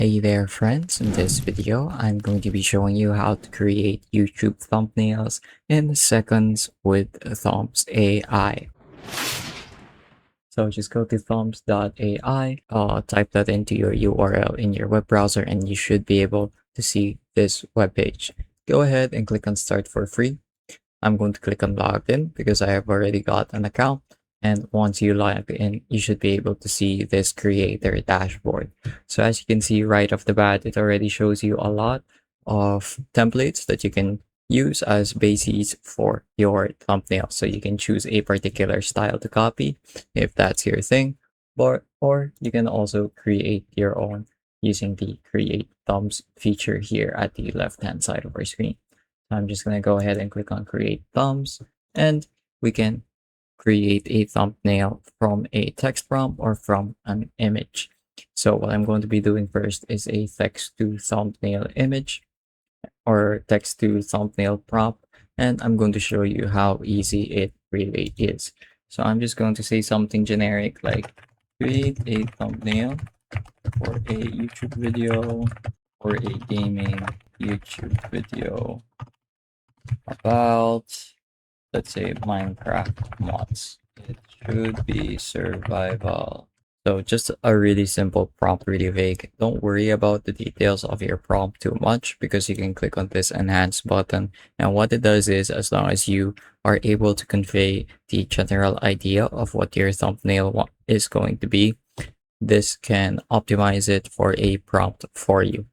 Hey there friends, in this video I'm going to be showing you how to create YouTube thumbnails in seconds with Thumbs AI. So just go to Thumbs.ai, type that into your URL in your web browser and you should be able to see this web page. Go ahead and click on start for free. I'm going to click on login because I have already got an account. And once you log in, you should be able to see this creator dashboard. So as you can see right off the bat, it already shows you a lot of templates that you can use as bases for your thumbnail. So you can choose a particular style to copy if that's your thing, or you can also create your own using the create thumbs feature here at the left hand side of our screen. I'm just going to go ahead and click on create thumbs and we can create a thumbnail from a text prompt or from an image. So what I'm going to be doing first is a text to thumbnail image or text to thumbnail prompt, and I'm going to show you how easy it really is. So I'm just going to say something generic like create a thumbnail for a YouTube video or a gaming YouTube video about, let's say, Minecraft mods. It should be survival. So just a really simple prompt, really vague. Don't worry about the details of your prompt too much because you can click on this enhance button. And what it does is, as long as you are able to convey the general idea of what your thumbnail is going to be, this can optimize it for a prompt for you.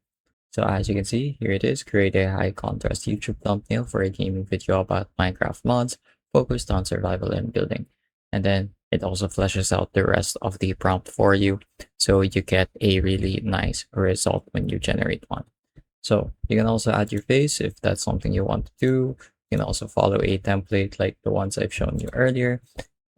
So as you can see, here it is, create a high contrast YouTube thumbnail for a gaming video about Minecraft mods focused on survival and building. And then it also fleshes out the rest of the prompt for you, so you get a really nice result when you generate one. So you can also add your face if that's something you want to do. You can also follow a template like the ones I've shown you earlier,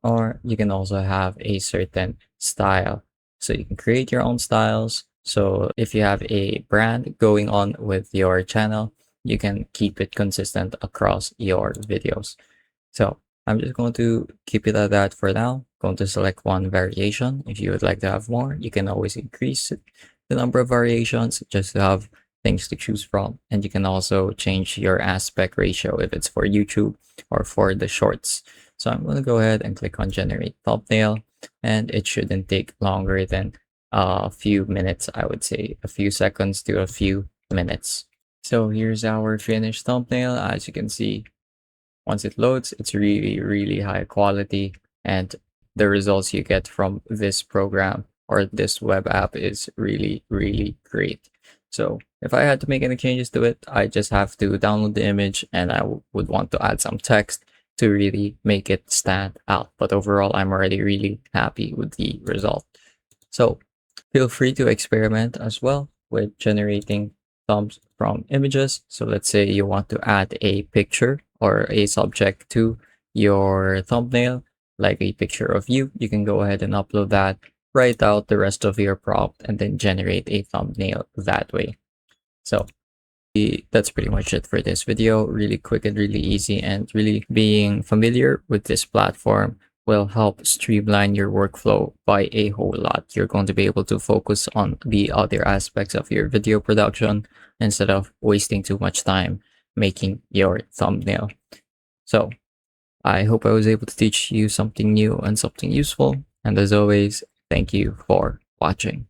or you can also have a certain style. So you can create your own styles. So if you have a brand going on with your channel, you can keep it consistent across your videos. So I'm just going to keep it at that for now. Going to select one variation. If you would like to have more, you can always increase the number of variations just to have things to choose from. And you can also change your aspect ratio if it's for YouTube or for the shorts. So I'm going to go ahead and click on generate thumbnail, and it shouldn't take longer than a few minutes. I would say a few seconds to a few minutes. So here's our finished thumbnail. As you can see, once it loads, it's really high quality, and the results you get from this program or this web app is really great. So if I had to make any changes to it, I just have to download the image, and I would want to add some text to really make it stand out. But overall, I'm already really happy with the result. So feel free to experiment as well with generating thumbs from images. So let's say you want to add a picture or a subject to your thumbnail, like a picture of you. You can go ahead and upload that, write out the rest of your prompt, and then generate a thumbnail that way. So that's pretty much it for this video. Really quick and really easy, and really being familiar with this platform will help streamline your workflow by a whole lot. You're going to be able to focus on the other aspects of your video production instead of wasting too much time making your thumbnail. So I hope I was able to teach you something new and something useful. And as always, thank you for watching.